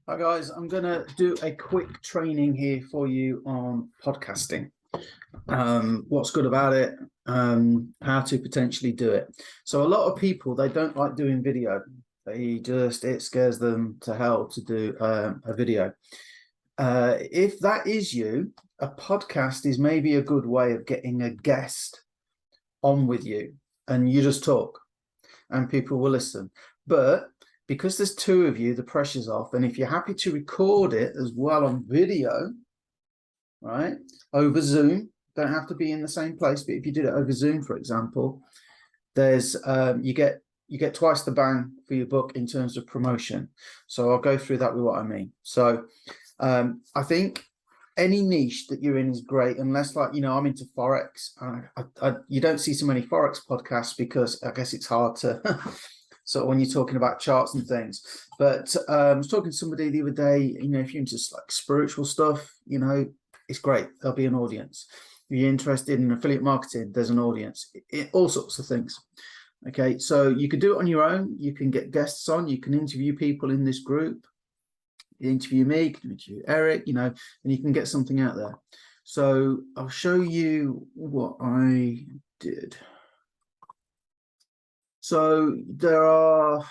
Hi guys, I'm going to do a quick training here for you on podcasting. What's good about it, how to potentially do it. So a lot of people, they don't like doing video. It scares them to hell to do a video. If that is you, a podcast is maybe a good way of getting a guest on with you and you just talk and people will listen. But because there's two of you, the pressure's off. And if you're happy to record it as well on video, right, over Zoom, don't have to be in the same place, but if you did it over Zoom, for example, there's you get twice the bang for your buck in terms of promotion. So I'll go through that with what I mean. So I think any niche that you're in is great, unless, like, you know, I'm into Forex. You don't see so many Forex podcasts because I guess it's hard to sort of when you're talking about charts and things. But I was talking to somebody the other day, you know, if you're into like spiritual stuff, you know, it's great. There'll be an audience. If you're interested in affiliate marketing, there's an audience, all sorts of things. Okay, so you could do it on your own. You can get guests on. You can interview people in this group. You interview me, you can interview Eric, you know, and you can get something out there. So I'll show you what I did. So there are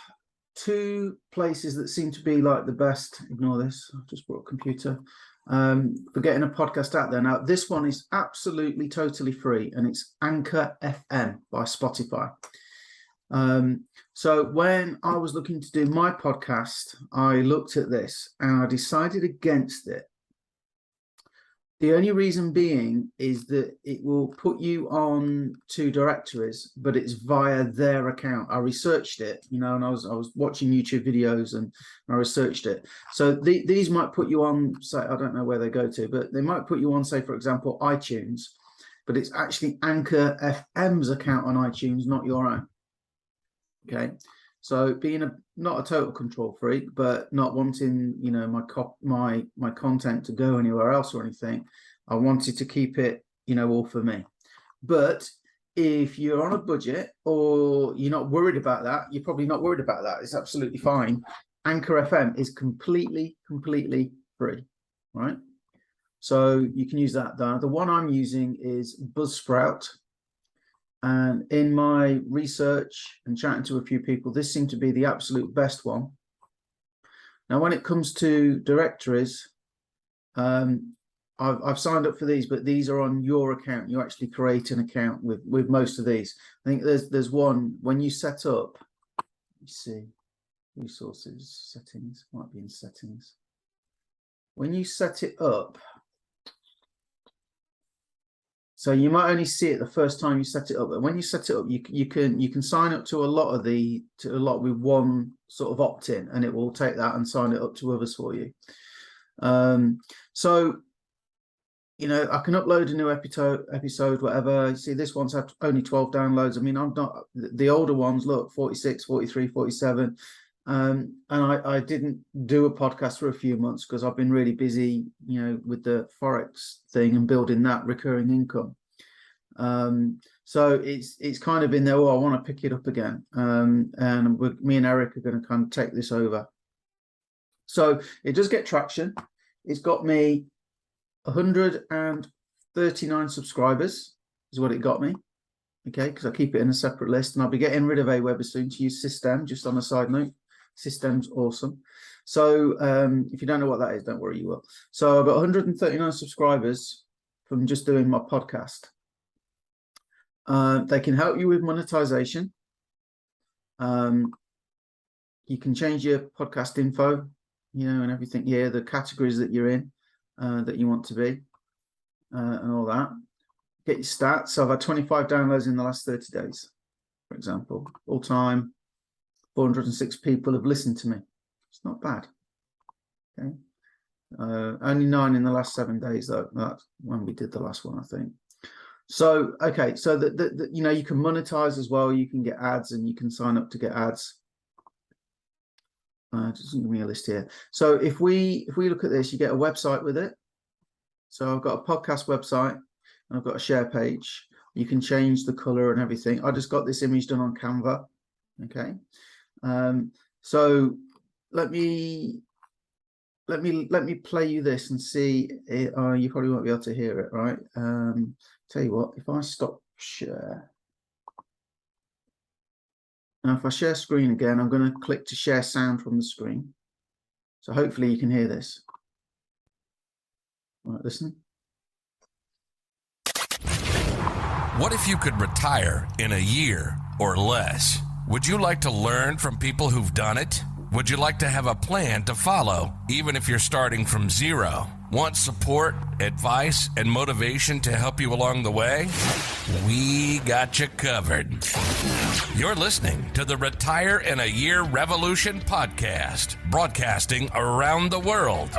two places that seem to be like the best. Ignore this, I've just brought a computer. For getting a podcast out there. Now, this one is absolutely totally free, and it's Anchor FM by Spotify. So when I was looking to do my podcast, I looked at this and I decided against it. The only reason being is that it will put you on two directories, but it's via their account. I researched it, you know, and I was watching YouTube videos and I researched it. So these might put you on, say, I don't know where they go to, but they might put you on, say, for example, iTunes, but it's actually Anchor FM's account on iTunes, not your own. Okay, so being not a total control freak, but not wanting, you know, my content to go anywhere else or anything, I wanted to keep it, you know, all for me. But if you're on a budget or you're not worried about that, you're probably not worried about that. It's absolutely fine. Anchor FM is completely free, right? So you can use that. The one I'm using is Buzzsprout. And in my research and chatting to a few people, this seemed to be the absolute best one. Now, when it comes to directories, I've signed up for these, but these are on your account. You actually create an account with most of these. I think there's one when you set up. Let me see, resources, settings, might be in settings. When you set it up, so you might only see it the first time you set it up, but when you set it up, you can sign up to a lot with one sort of opt-in, and it will take that and sign it up to others for you. So, you know, I can upload a new episode, whatever. You see, this one's had only 12 downloads. I mean, I'm not the older ones. Look, 46, 43, 47. And I didn't do a podcast for a few months because I've been really busy, you know, with the Forex thing and building that recurring income. So it's kind of been there. Oh, I want to pick it up again. And me and Eric are going to kind of take this over. So it does get traction. It's got me 139 subscribers is what it got me. Okay, because I keep it in a separate list, and I'll be getting rid of Aweber soon to use System. Just on a side note, System's awesome. So if you don't know what that is, don't worry, you will. So I've got 139 subscribers from just doing my podcast. They can help you with monetization. You can change your podcast info, you know, and everything here, the categories that you're in, that you want to be, and all that. Get your stats. So I've had 25 downloads in the last 30 days, for example. All time, 406 people have listened to me. It's not bad. Okay. Only 9 in the last 7 days, though. That's when we did the last one, I think. So, okay. So that you know, you can monetize as well. You can get ads, and you can sign up to get ads. Just give me a list here. So if we look at this, you get a website with it. So I've got a podcast website. I've got a share page. You can change the color and everything. I just got this image done on Canva. Okay. So let me let me play you this and see. You probably won't be able to hear it, right? Tell you what, if I stop share. Now, if I share screen again, I'm going to click to share sound from the screen. So hopefully you can hear this. All right, listen. What if you could retire in a year or less? Would you like to learn from people who've done it? Would you like to have a plan to follow, even if you're starting from zero? Want support, advice, and motivation to help you along the way? We got you covered. You're listening to the Retire in a Year Revolution podcast, broadcasting around the world.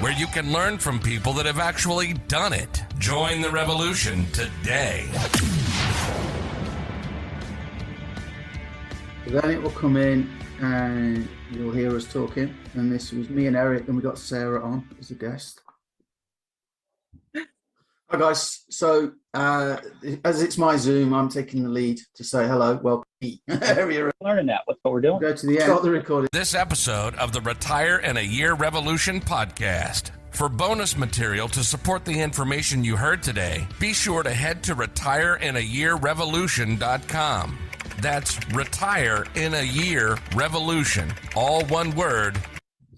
Where you can learn from people that have actually done it. Join the revolution today. Then it will come in and you'll hear us talking. And this was me and Eric, and we got Sarah on as a guest. Hi guys. So as it's my Zoom, I'm taking the lead to say hello. Welcome. Learning that. That's what we're doing. Go to the end. Start the recording. This episode of the Retire in a Year Revolution podcast. For bonus material to support the information you heard today, be sure to head to retireinayearrevolution.com. That's Retire in a Year Revolution, all one word.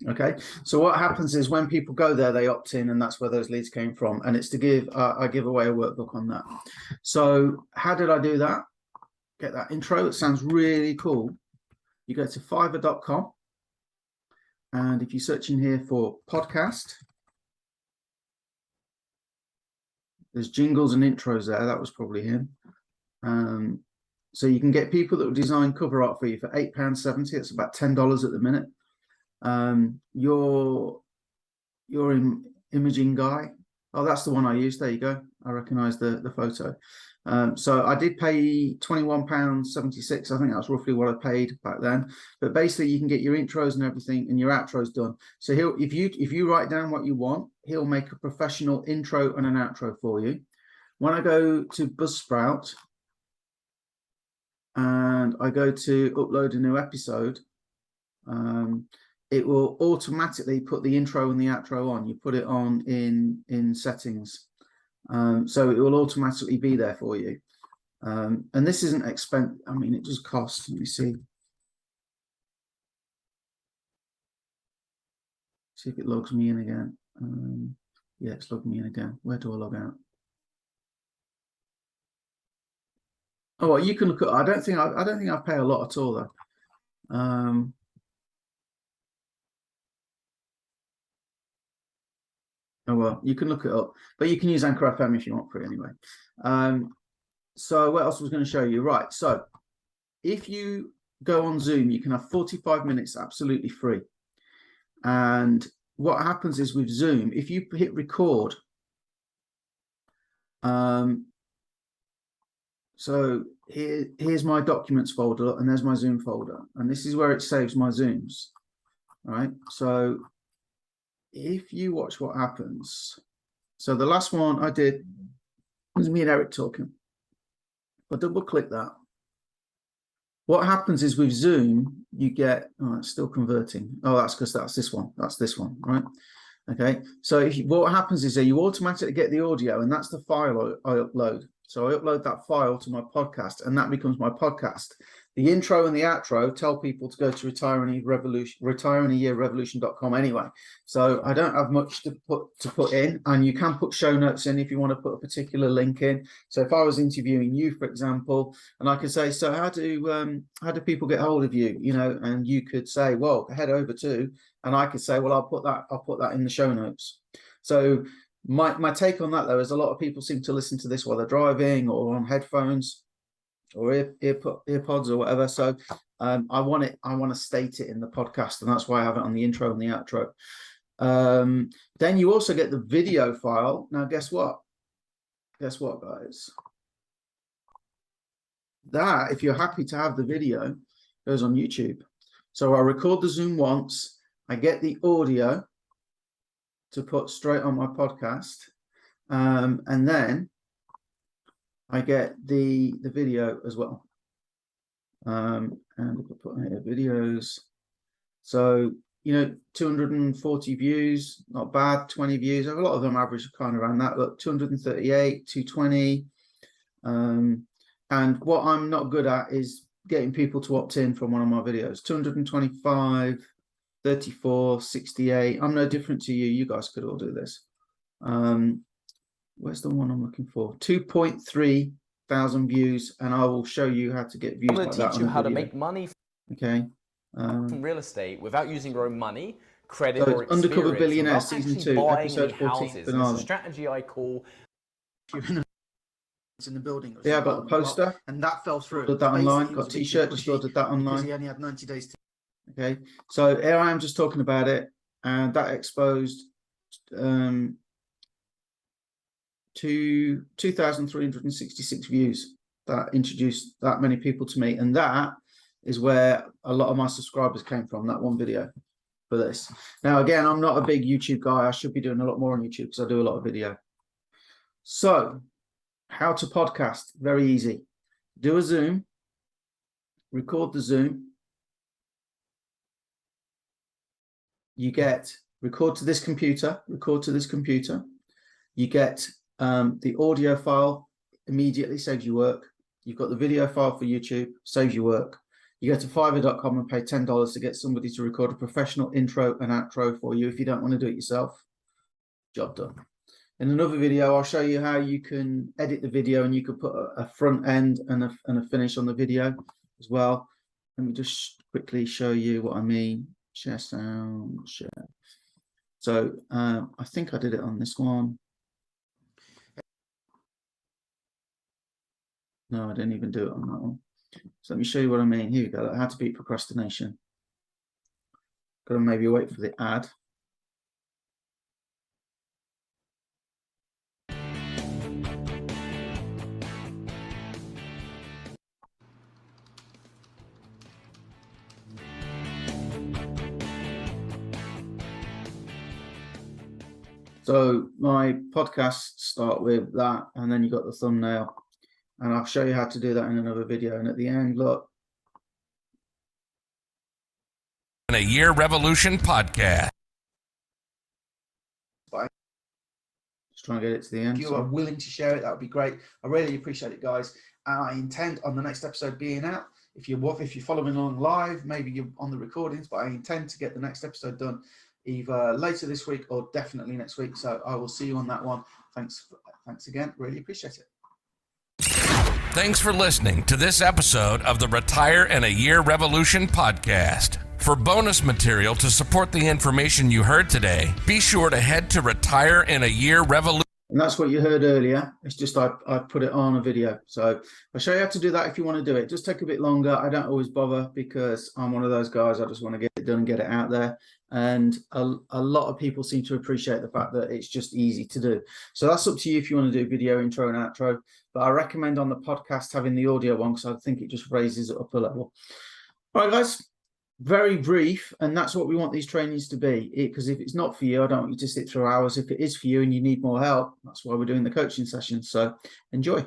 Okay, so what happens is when people go there, they opt in, and that's where those leads came from. And it's to give, I give away a workbook on that. So how did I do that? Get that intro. It sounds really cool. You go to fiverr.com, and if you search in here for podcast, there's jingles and intros there. That was probably him. So you can get people that will design cover art for you for £8.70. It's about $10 at the minute. Your imaging guy. Oh, that's the one I used. There you go. I recognize the photo. So I did pay £21.76. I think that's roughly what I paid back then. But basically, you can get your intros and everything, and your outros done. So if you write down what you want, he'll make a professional intro and an outro for you. When I go to Buzzsprout and I go to upload a new episode, it will automatically put the intro and the outro on. You put it on in settings. So it will automatically be there for you. And this isn't expensive. I mean, it just costs. Let me see. See if it logs me in again. Yeah, it's logged me in again. Where do I log out? Oh, well, you can look at. I don't think I pay a lot at all though. Oh well, you can look it up, but you can use Anchor FM if you want for it anyway. So what else was going to show you? Right, so if you go on Zoom, you can have 45 minutes absolutely free. And what happens is with Zoom, if you hit record, so here's my documents folder, and there's my Zoom folder, and this is where it saves my Zooms. All right, so if you watch what happens, so the last one I did was me and Eric talking. I double click that. What happens is with Zoom, you get, oh, it's still converting. Oh, that's because that's this one. That's this one, right? Okay. So what happens is that you automatically get the audio, and that's the file I upload. So I upload that file to my podcast, and that becomes my podcast. The intro and the outro tell people to go to retireinayearrevolution.com anyway. So I don't have much to put in, and you can put show notes in if you want to put a particular link in. So if I was interviewing you, for example, and I could say, so how do people get hold of you? You know, and you could say, well, head over to, and I could say, well, I'll put that in the show notes. So my take on that though is a lot of people seem to listen to this while they're driving or on headphones or earpods or whatever. So I want to state it in the podcast, and that's why I have it on the intro and the outro. Then you also get the video file. Now guess what guys, that if you're happy to have the video, goes on YouTube. So I record the Zoom once, I get the audio to put straight on my podcast, and then I get the video as well. And if I put here videos, so you know, 240 views, not bad, 20 views. A lot of them average kind of around that. Look, 238, 220. And what I'm not good at is getting people to opt in from one of my videos. 225, 34, 68. I'm no different to you. You guys could all do this. Where's the one I'm looking for? 2.3 thousand views, and I will show you how to get views. I'm going to teach you how to make money okay. from real estate without using your own money, credit, So or experience. Undercover Billionaire without Season actually 2, buying Episode any 14. houses. And it's a strategy I call. In the building. Yeah, I got the poster, and that fell through. Ordered that online. Got a T-shirt. Just ordered that online because he only had 90 days to. Okay, so here I am just talking about it, and that exposed to 2,366 views. That introduced that many people to me, and that is where a lot of my subscribers came from. That one video for this. Now, again, I'm not a big YouTube guy. I should be doing a lot more on YouTube because I do a lot of video. So, how to podcast? Very easy. Do a Zoom. Record the Zoom. You get record to this computer. Record to this computer. You get the audio file immediately, saves you work. You've got the video file for YouTube, saves you work. You go to fiverr.com and pay $10 to get somebody to record a professional intro and outro for you if you don't want to do it yourself. Job done. In another video, I'll show you how you can edit the video, and you can put a front end and a finish on the video as well. Let me just quickly show you what I mean. Share sound, share. So I think I did it on this one. No, I didn't even do it on that one. So let me show you what I mean. Here we go. How to beat procrastination. Got to maybe wait for the ad. So my podcasts start with that, and then you got the thumbnail, and I'll show you how to do that in another video. And at the end, look. In a Year Revolution podcast. Just trying to get it to the end. If you are willing to share it, that would be great. I really appreciate it, guys. And I intend on the next episode being out. If you're following along live, maybe you're on the recordings, but I intend to get the next episode done either later this week or definitely next week. So I will see you on that one. Thanks again. Really appreciate it. Thanks for listening to this episode of the Retire in a Year Revolution podcast. For bonus material to support the information you heard today, be sure to head to Retire in a Year Revolution. And that's what you heard earlier. It's just I put it on a video. So I'll show you how to do that if you want to do it. Just take a bit longer. I don't always bother because I'm one of those guys. I just want to get it done and get it out there. And a lot of people seem to appreciate the fact that it's just easy to do. So that's up to you if you want to do video intro and outro. But I recommend on the podcast having the audio one because I think it just raises it up a level. All right, guys. Very brief, and that's what we want these trainings to be. Because if it's not for you, I don't want you to sit through hours. If it is for you and you need more help, that's why we're doing the coaching sessions. So enjoy.